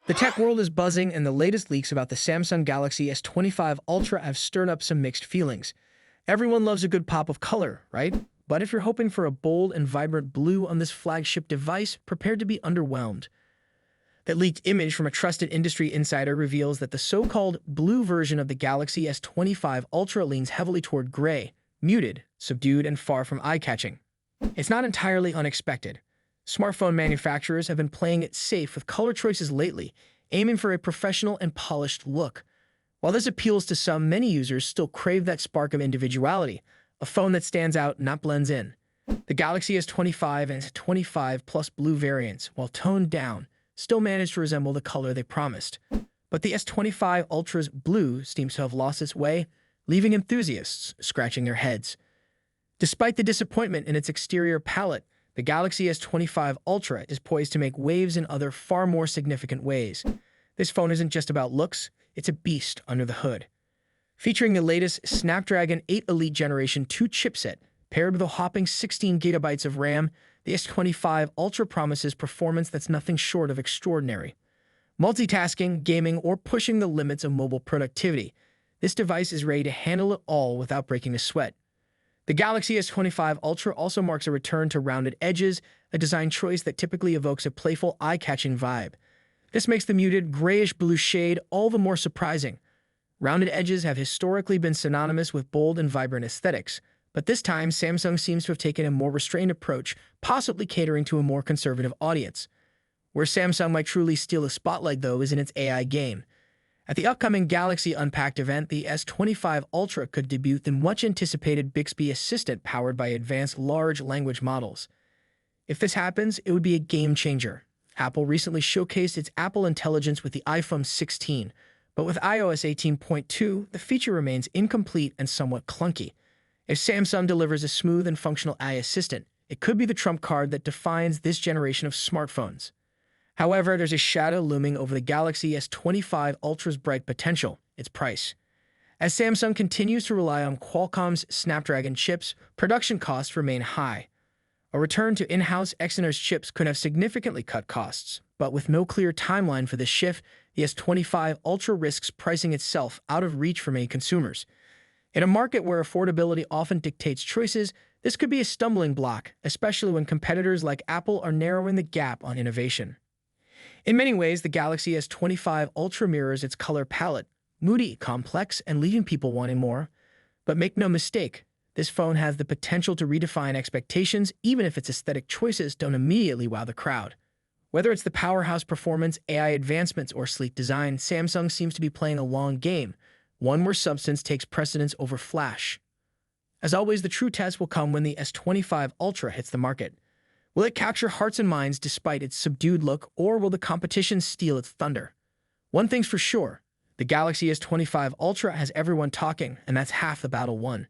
The tech world is buzzing, and the latest leaks about the Samsung Galaxy S25 Ultra have stirred up some mixed feelings. Everyone loves a good pop of color, right? But if you're hoping for a bold and vibrant blue on this flagship device, prepare to be underwhelmed. That leaked image from a trusted industry insider reveals that the so-called blue version of the Galaxy S25 Ultra leans heavily toward gray, muted, subdued, and far from eye-catching. It's not entirely unexpected. Smartphone manufacturers have been playing it safe with color choices lately, aiming for a professional and polished look. While this appeals to some, many users still crave that spark of individuality, a phone that stands out, not blends in. The Galaxy S25 and S25 Plus blue variants, while toned down, still manage to resemble the color they promised. But the S25 Ultra's blue seems to have lost its way, leaving enthusiasts scratching their heads. Despite the disappointment in its exterior palette, the Galaxy S25 Ultra is poised to make waves in other far more significant ways. This phone isn't just about looks, it's a beast under the hood. Featuring the latest Snapdragon 8 Elite Generation 2 chipset, paired with a whopping 16 GB of RAM, the S25 Ultra promises performance that's nothing short of extraordinary. Multitasking, gaming, or pushing the limits of mobile productivity, this device is ready to handle it all without breaking a sweat. The Galaxy S25 Ultra also marks a return to rounded edges, a design choice that typically evokes a playful, eye-catching vibe. This makes the muted, grayish-blue shade all the more surprising. Rounded edges have historically been synonymous with bold and vibrant aesthetics, but this time Samsung seems to have taken a more restrained approach, possibly catering to a more conservative audience. Where Samsung might truly steal the spotlight, though, is in its AI game. At the upcoming Galaxy Unpacked event, the S25 Ultra could debut the much-anticipated Bixby Assistant powered by advanced large language models. If this happens, it would be a game-changer. Apple recently showcased its Apple Intelligence with the iPhone 16, but with iOS 18.2, the feature remains incomplete and somewhat clunky. If Samsung delivers a smooth and functional AI assistant, it could be the trump card that defines this generation of smartphones. However, there's a shadow looming over the Galaxy S25 Ultra's bright potential: its price. As Samsung continues to rely on Qualcomm's Snapdragon chips, production costs remain high. A return to in-house Exynos chips could have significantly cut costs, but with no clear timeline for this shift, the S25 Ultra risks pricing itself out of reach for many consumers. In a market where affordability often dictates choices, this could be a stumbling block, especially when competitors like Apple are narrowing the gap on innovation. In many ways, the Galaxy S25 Ultra mirrors its color palette, moody, complex, and leaving people wanting more. But make no mistake, this phone has the potential to redefine expectations even if its aesthetic choices don't immediately wow the crowd. Whether it's the powerhouse performance, AI advancements, or sleek design, Samsung seems to be playing a long game, one where substance takes precedence over flash. As always, the true test will come when the S25 Ultra hits the market. Will it capture hearts and minds despite its subdued look, or will the competition steal its thunder? One thing's for sure, the Galaxy S25 Ultra has everyone talking, and that's half the battle won.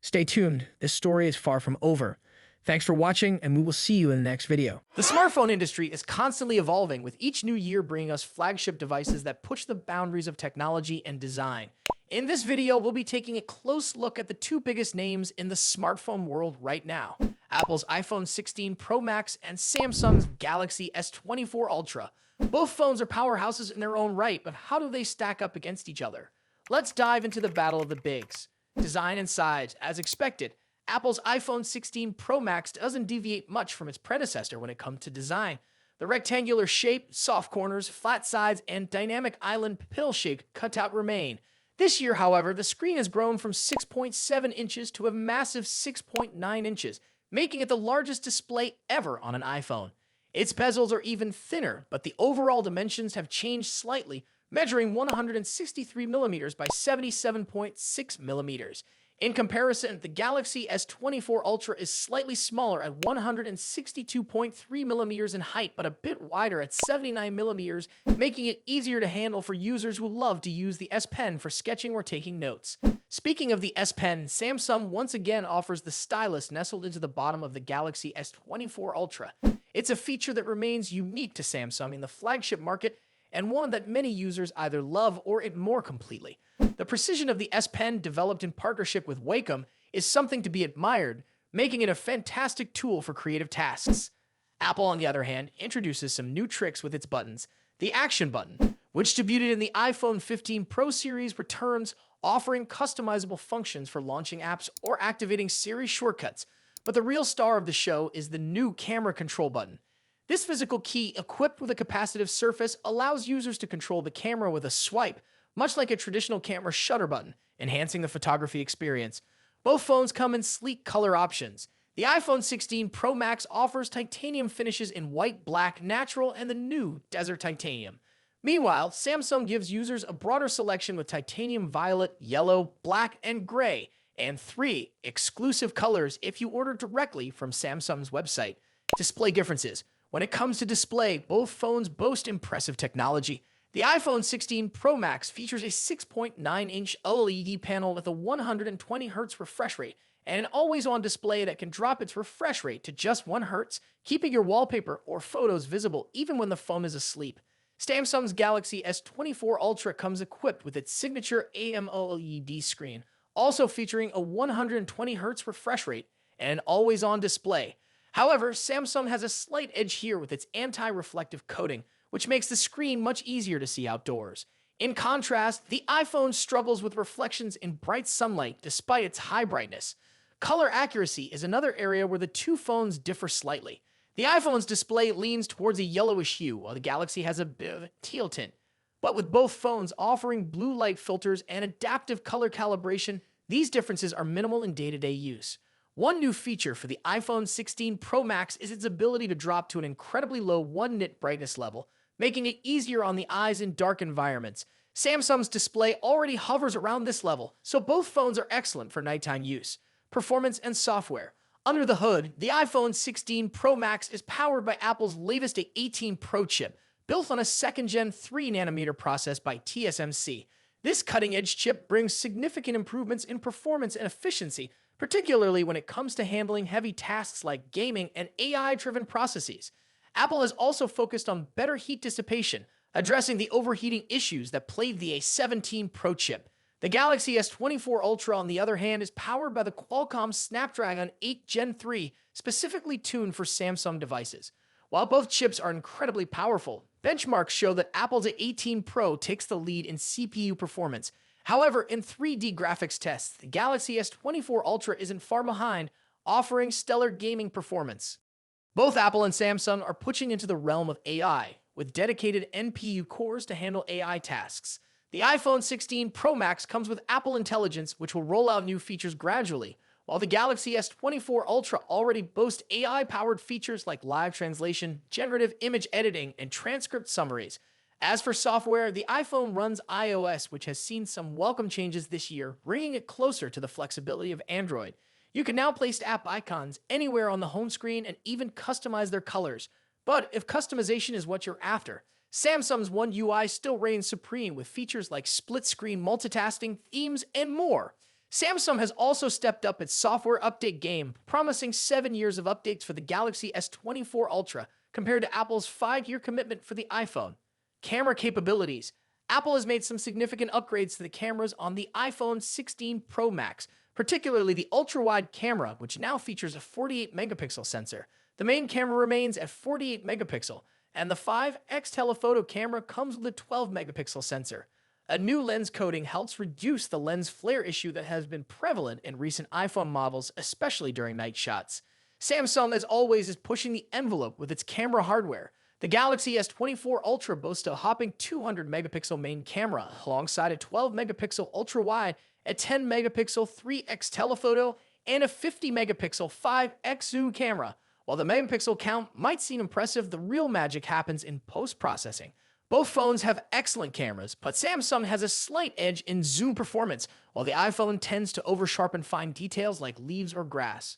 Stay tuned, this story is far from over. Thanks for watching, and we will see you in the next video. The smartphone industry is constantly evolving, with each new year bringing us flagship devices that push the boundaries of technology and design. In this video, we'll be taking a close look at the two biggest names in the smartphone world right now: Apple's iPhone 16 Pro Max and Samsung's Galaxy S24 Ultra. Both phones are powerhouses in their own right, but how do they stack up against each other? Let's dive into the battle of the bigs. Design and size. As expected, Apple's iPhone 16 Pro Max doesn't deviate much from its predecessor when it comes to design. The rectangular shape, soft corners, flat sides, and dynamic island pill-shaped cutout remain. This year, however, the screen has grown from 6.7 inches to a massive 6.9 inches, making it the largest display ever on an iPhone. Its bezels are even thinner, but the overall dimensions have changed slightly, measuring 163 millimeters by 77.6 millimeters. In comparison, the Galaxy S24 Ultra is slightly smaller at 162.3 millimeters in height, but a bit wider at 79 millimeters, making it easier to handle for users who love to use the S Pen for sketching or taking notes. Speaking of the S Pen, Samsung once again offers the stylus nestled into the bottom of the Galaxy S24 Ultra. It's a feature that remains unique to Samsung in the flagship market, and one that many users either love or ignore completely. The precision of the S Pen, developed in partnership with Wacom, is something to be admired, making it a fantastic tool for creative tasks. Apple, on the other hand, introduces some new tricks with its buttons. The Action button, which debuted in the iPhone 15 Pro series, returns, offering customizable functions for launching apps or activating Siri shortcuts. But the real star of the show is the new camera control button. This physical key, equipped with a capacitive surface, allows users to control the camera with a swipe, much like a traditional camera shutter button, enhancing the photography experience. Both phones come in sleek color options. The iPhone 16 Pro Max offers titanium finishes in white, black, natural, and the new Desert Titanium. Meanwhile, Samsung gives users a broader selection with titanium violet, yellow, black, and gray, and 3 exclusive colors if you order directly from Samsung's website. Display differences. When it comes to display, both phones boast impressive technology. The iPhone 16 Pro Max features a 6.9-inch OLED panel with a 120Hz refresh rate and an always-on display that can drop its refresh rate to just 1 Hz, keeping your wallpaper or photos visible even when the phone is asleep. Samsung's Galaxy S24 Ultra comes equipped with its signature AMOLED screen, also featuring a 120Hz refresh rate and an always-on display. However, Samsung has a slight edge here with its anti-reflective coating, which makes the screen much easier to see outdoors. In contrast, the iPhone struggles with reflections in bright sunlight despite its high brightness. Color accuracy is another area where the two phones differ slightly. The iPhone's display leans towards a yellowish hue, while the Galaxy has a bit of a teal tint. But with both phones offering blue light filters and adaptive color calibration, these differences are minimal in day-to-day use. One new feature for the iPhone 16 Pro Max is its ability to drop to an incredibly low 1-nit brightness level, making it easier on the eyes in dark environments. Samsung's display already hovers around this level, so both phones are excellent for nighttime use. Performance and software. Under the hood, the iPhone 16 Pro Max is powered by Apple's latest A18 Pro chip, built on a second-gen 3nm process by TSMC. This cutting-edge chip brings significant improvements in performance and efficiency, particularly when it comes to handling heavy tasks like gaming and AI-driven processes. Apple has also focused on better heat dissipation, addressing the overheating issues that plagued the A17 Pro chip. The Galaxy S24 Ultra, on the other hand, is powered by the Qualcomm Snapdragon 8 Gen 3, specifically tuned for Samsung devices. While both chips are incredibly powerful, benchmarks show that Apple's A18 Pro takes the lead in CPU performance. However, in 3D graphics tests, the Galaxy S24 Ultra isn't far behind, offering stellar gaming performance. Both Apple and Samsung are pushing into the realm of AI, with dedicated NPU cores to handle AI tasks. The iPhone 16 Pro Max comes with Apple Intelligence, which will roll out new features gradually, while the Galaxy S24 Ultra already boasts AI-powered features like live translation, generative image editing, and transcript summaries. As for software, the iPhone runs iOS, which has seen some welcome changes this year, bringing it closer to the flexibility of Android. You can now place app icons anywhere on the home screen and even customize their colors. But if customization is what you're after, Samsung's One UI still reigns supreme with features like split-screen multitasking, themes, and more. Samsung has also stepped up its software update game, promising 7 years of updates for the Galaxy S24 Ultra, compared to Apple's 5-year commitment for the iPhone. Camera capabilities. Apple has made some significant upgrades to the cameras on the iPhone 16 Pro Max, particularly the ultra-wide camera, which now features a 48-megapixel sensor. The main camera remains at 48 megapixel, and the 5x telephoto camera comes with a 12-megapixel sensor. A new lens coating helps reduce the lens flare issue that has been prevalent in recent iPhone models, especially during night shots. Samsung, as always, is pushing the envelope with its camera hardware. The Galaxy S24 Ultra boasts a hopping 200-megapixel main camera, alongside a 12-megapixel ultra-wide, a 10-megapixel 3x telephoto, and a 50-megapixel 5x zoom camera. While the megapixel count might seem impressive, the real magic happens in post-processing. Both phones have excellent cameras, but Samsung has a slight edge in zoom performance, while the iPhone tends to over-sharpen fine details like leaves or grass.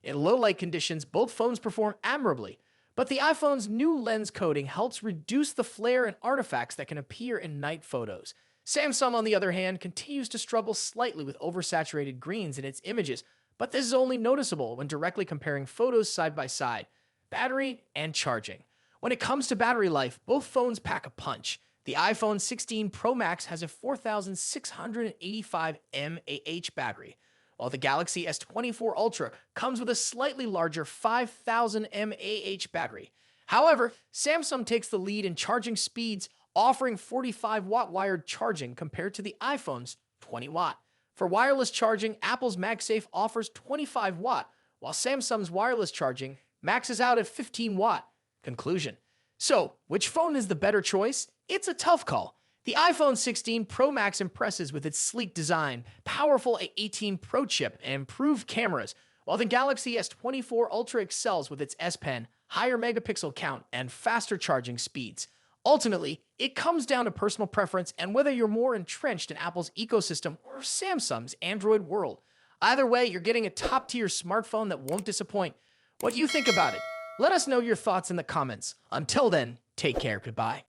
In low-light conditions, both phones perform admirably, but the iPhone's new lens coating helps reduce the flare and artifacts that can appear in night photos. Samsung, on the other hand, continues to struggle slightly with oversaturated greens in its images, but this is only noticeable when directly comparing photos side by side. Battery and charging. When it comes to battery life, both phones pack a punch. The iPhone 16 Pro Max has a 4,685 mAh battery, while the Galaxy S24 Ultra comes with a slightly larger 5,000 mAh battery. However, Samsung takes the lead in charging speeds, offering 45-watt wired charging compared to the iPhone's 20-watt. For wireless charging, Apple's MagSafe offers 25-watt, while Samsung's wireless charging maxes out at 15-watt. Conclusion. So, which phone is the better choice? It's a tough call. The iPhone 16 Pro Max impresses with its sleek design, powerful A18 Pro chip, and improved cameras, while the Galaxy S24 Ultra excels with its S Pen, higher megapixel count, and faster charging speeds. Ultimately, it comes down to personal preference and whether you're more entrenched in Apple's ecosystem or Samsung's Android world. Either way, you're getting a top-tier smartphone that won't disappoint. What do you think about it? Let us know your thoughts in the comments. Until then, take care. Goodbye.